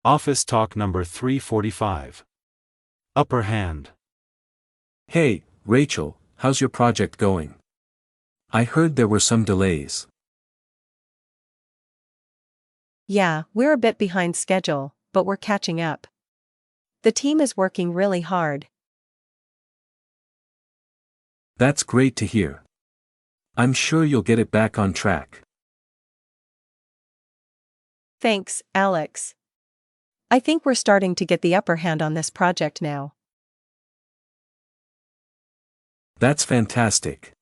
Office Talk number 345. Upper Hand. Hey, Rachel, how's your project going? I heard there were some delays. Yeah, we're a bit behind schedule, but we're catching up. The team is working really hard. That's great to hear. I'm sure you'll get it back on track. Thanks, Alex. I think we're starting to get the upper hand on this project now. That's fantastic.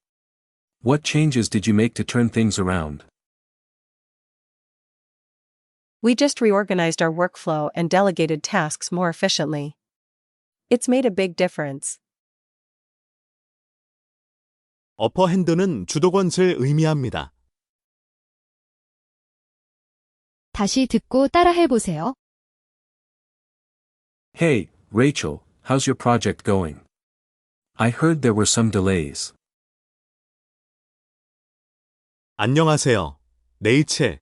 What changes did you make to turn things around? We just reorganized our workflow and delegated tasks more efficiently. It's made a big difference. 어퍼핸드는 주도권을 의미합니다. 다시 듣고 따라해보세요. Hey, Rachel, how's your project going? I heard there were some delays. 안녕하세요, 레이첼.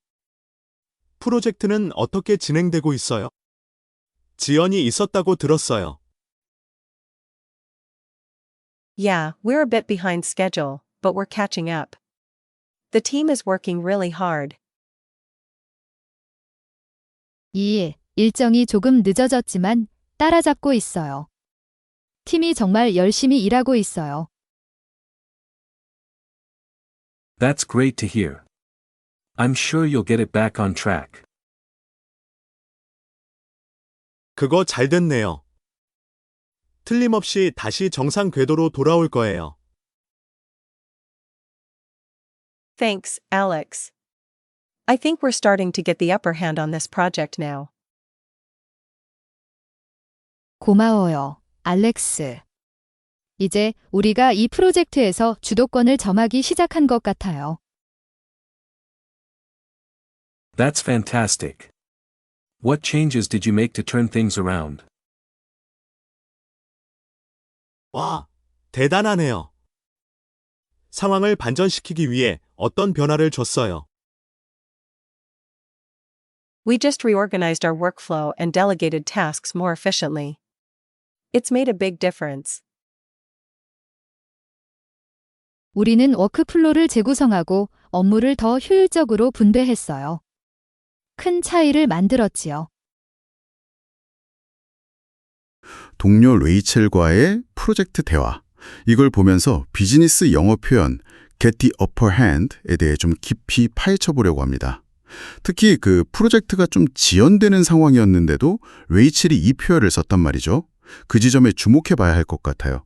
프로젝트는 어떻게 진행되고 있어요? 지연이 있었다고 들었어요. Yeah, we're a bit behind schedule, but we're catching up. The team is working really hard. 2. 일정이 조금 늦어졌지만 따라잡고 있어요. 팀이 정말 열심히 일하고 있어요. That's great to hear. I'm sure you'll get it back on track. 그거 잘 됐네요. 틀림없이 다시 정상 궤도로 돌아올 거예요. Thanks, Alex. I think we're starting to get the upper hand on this project now. 고마워요, 알렉스. 이제 우리가 이 프로젝트에서 주도권을 점하기 시작한 것 같아요. That's fantastic. What changes did you make to turn things around? 와, 대단하네요. 상황을 반전시키기 위해 어떤 변화를 줬어요? We just reorganized our workflow and delegated tasks more efficiently. It's made a big difference. 우리는 워크플로를 재구성하고 업무를 더 효율적으로 분배했어요. 큰 차이를 만들었지요. 동료 레이첼과의 프로젝트 대화. 이걸 보면서 비즈니스 영어 표현 get the upper hand에 대해 좀 깊이 파헤쳐 보려고 합니다. 특히 그 프로젝트가 좀 지연되는 상황이었는데도 레이첼이 이 표현을 썼단 말이죠. 그 지점에 주목해 봐야 할 것 같아요.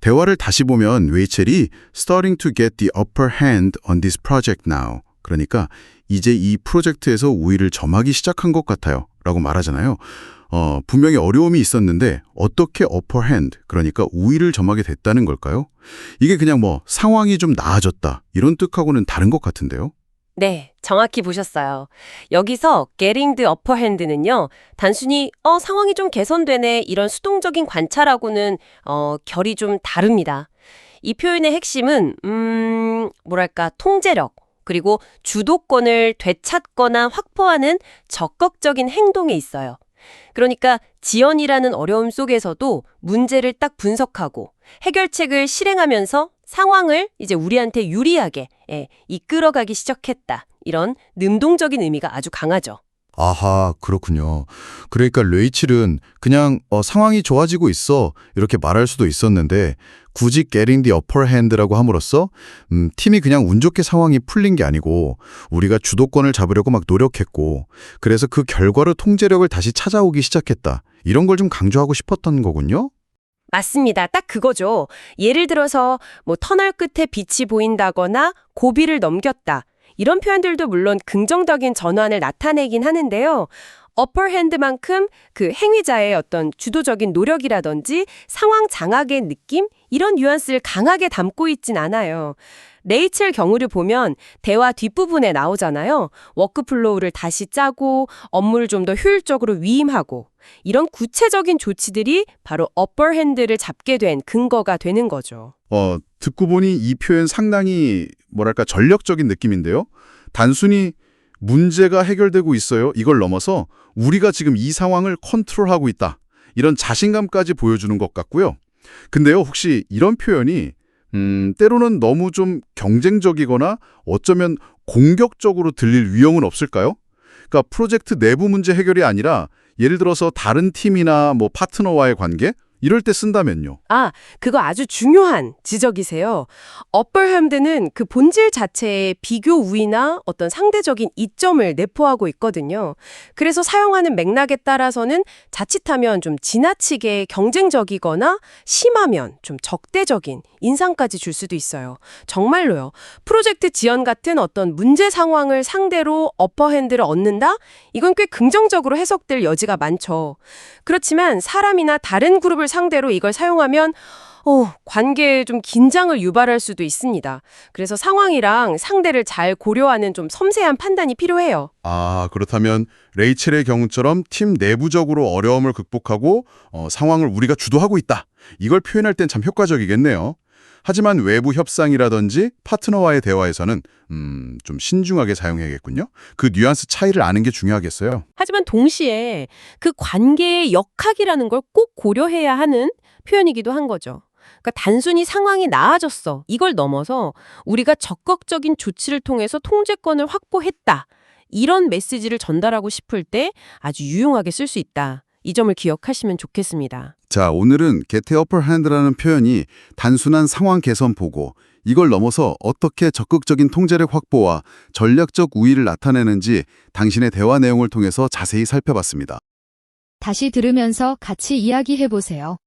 대화를 다시 보면 레이첼이 starting to get the upper hand on this project now. 그러니까 이제 이 프로젝트에서 우위를 점하기 시작한 것 같아요. 라고 말하잖아요. 분명히 어려움이 있었는데 어떻게 upper hand, 그러니까 우위를 점하게 됐다는 걸까요? 이게 그냥 뭐 상황이 좀 나아졌다 이런 뜻하고는 다른 것 같은데요. 네, 정확히 보셨어요. 여기서 getting the upper hand는요, 단순히 상황이 좀 개선되네 이런 수동적인 관찰하고는 결이 좀 다릅니다. 이 표현의 핵심은 뭐랄까 통제력 그리고 주도권을 되찾거나 확보하는 적극적인 행동에 있어요. 그러니까 지연이라는 어려움 속에서도 문제를 딱 분석하고 해결책을 실행하면서 상황을 이제 우리한테 유리하게 이끌어가기 시작했다. 이런 능동적인 의미가 아주 강하죠. 아하, 그렇군요. 그러니까 레이첼은 그냥 상황이 좋아지고 있어 이렇게 말할 수도 있었는데 굳이 getting the upper hand라고 함으로써 팀이 그냥 운 좋게 상황이 풀린 게 아니고 우리가 주도권을 잡으려고 막 노력했고 그래서 그 결과로 통제력을 다시 찾아오기 시작했다. 이런 걸 좀 강조하고 싶었던 거군요. 맞습니다. 딱 그거죠. 예를 들어서 뭐 터널 끝에 빛이 보인다거나 고비를 넘겼다. 이런 표현들도 물론 긍정적인 전환을 나타내긴 하는데요. upper hand만큼 그 행위자의 어떤 주도적인 노력이라든지 상황 장악의 느낌? 이런 뉘앙스를 강하게 담고 있진 않아요. 레이첼 경우를 보면 대화 뒷부분에 나오잖아요. 워크플로우를 다시 짜고 업무를 좀 더 효율적으로 위임하고 이런 구체적인 조치들이 바로 upper hand를 잡게 된 근거가 되는 거죠. 듣고 보니 이 표현 상당히 뭐랄까 전력적인 느낌인데요. 단순히 문제가 해결되고 있어요. 이걸 넘어서 우리가 지금 이 상황을 컨트롤하고 있다. 이런 자신감까지 보여주는 것 같고요. 근데요, 혹시 이런 표현이 때로는 너무 좀 경쟁적이거나 어쩌면 공격적으로 들릴 위험은 없을까요? 그러니까 프로젝트 내부 문제 해결이 아니라 예를 들어서 다른 팀이나 뭐 파트너와의 관계? 이럴 때 쓴다면요. 아, 그거 아주 중요한 지적이세요. 어퍼햄드는 그 본질 자체의 비교 우위나 어떤 상대적인 이점을 내포하고 있거든요. 그래서 사용하는 맥락에 따라서는 자칫하면 좀 지나치게 경쟁적이거나 심하면 좀 적대적인 인상까지 줄 수도 있어요. 정말로요. 프로젝트 지연 같은 어떤 문제 상황을 상대로 어퍼핸드를 얻는다? 이건 꽤 긍정적으로 해석될 여지가 많죠. 그렇지만 사람이나 다른 그룹을 상대로 이걸 사용하면 관계에 좀 긴장을 유발할 수도 있습니다. 그래서 상황이랑 상대를 잘 고려하는 좀 섬세한 판단이 필요해요. 아, 그렇다면 레이첼의 경우처럼 팀 내부적으로 어려움을 극복하고 상황을 우리가 주도하고 있다. 이걸 표현할 땐 참 효과적이겠네요. 하지만 외부 협상이라든지 파트너와의 대화에서는 좀 신중하게 사용해야겠군요. 그 뉘앙스 차이를 아는 게 중요하겠어요. 하지만 동시에 그 관계의 역학이라는 걸 꼭 고려해야 하는 표현이기도 한 거죠. 그러니까 단순히 상황이 나아졌어. 이걸 넘어서 우리가 적극적인 조치를 통해서 통제권을 확보했다. 이런 메시지를 전달하고 싶을 때 아주 유용하게 쓸 수 있다. 이 점을 기억하시면 좋겠습니다. 자, 오늘은 get the upper hand라는 표현이 단순한 상황 개선 보고 이걸 넘어서 어떻게 적극적인 통제력 확보와 전략적 우위를 나타내는지 당신의 대화 내용을 통해서 자세히 살펴봤습니다. 다시 들으면서 같이 이야기해 보세요.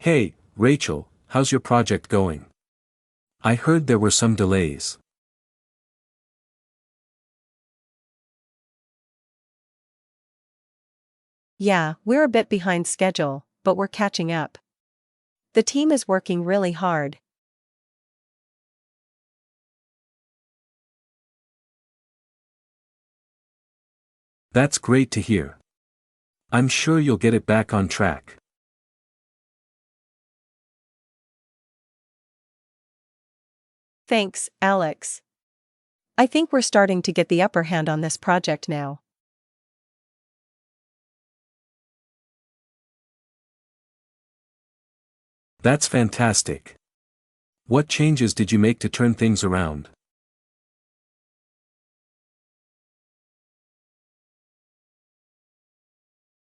Hey, Rachel, how's your project going? I heard there were some delays. Yeah, we're a bit behind schedule, but we're catching up. The team is working really hard. That's great to hear. I'm sure you'll get it back on track. Thanks, Alex. I think we're starting to get the upper hand on this project now. That's fantastic. What changes did you make to turn things around?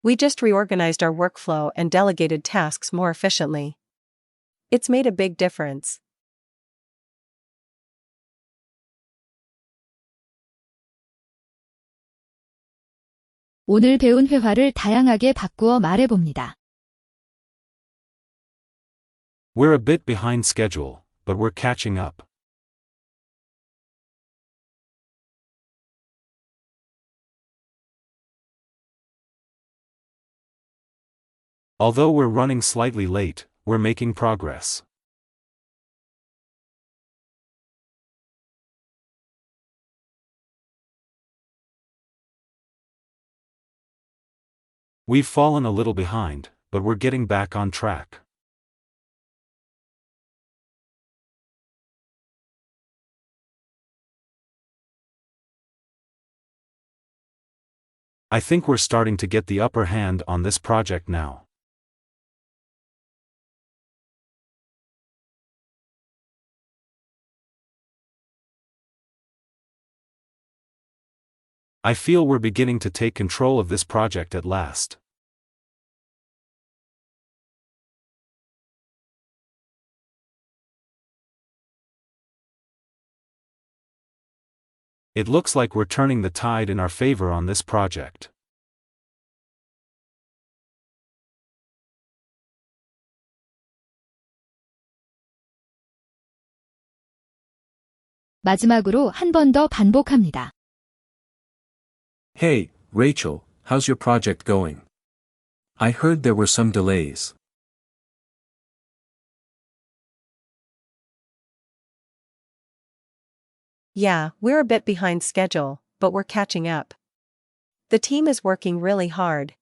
We just reorganized our workflow and delegated tasks more efficiently. It's made a big difference. 오늘 배운 회화를 다양하게 바꾸어 말해봅니다. We're a bit behind schedule, but we're catching up. Although we're running slightly late, we're making progress. We've fallen a little behind, but we're getting back on track. I think we're starting to get the upper hand on this project now. I feel we're beginning to take control of this project at last. It looks like we're turning the tide in our favor on this project. 마지막으로 한 번 더 반복합니다. Hey, Rachel, how's your project going? I heard there were some delays. Yeah, we're a bit behind schedule, but we're catching up. The team is working really hard.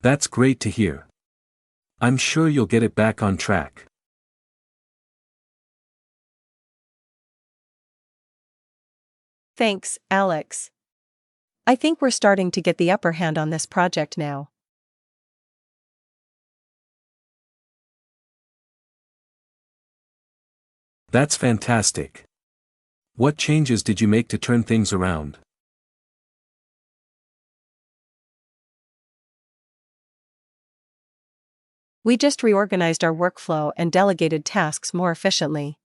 That's great to hear. I'm sure you'll get it back on track. Thanks, Alex. I think we're starting to get the upper hand on this project now. That's fantastic. What changes did you make to turn things around? We just reorganized our workflow and delegated tasks more efficiently.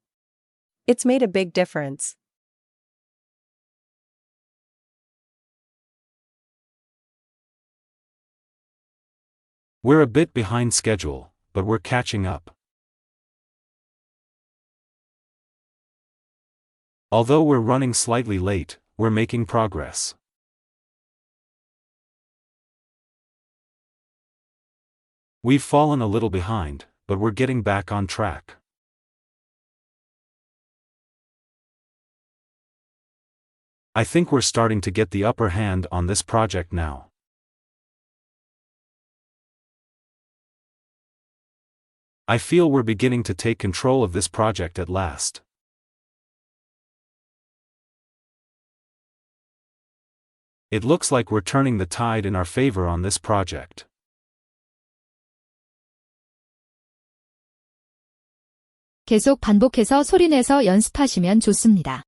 It's made a big difference. We're a bit behind schedule, but we're catching up. Although we're running slightly late, we're making progress. We've fallen a little behind, but we're getting back on track. I think we're starting to get the upper hand on this project now. I feel we're beginning to take control of this project at last. It looks like we're turning the tide in our favor on this project. 계속 반복해서 소리내서 연습하시면 좋습니다.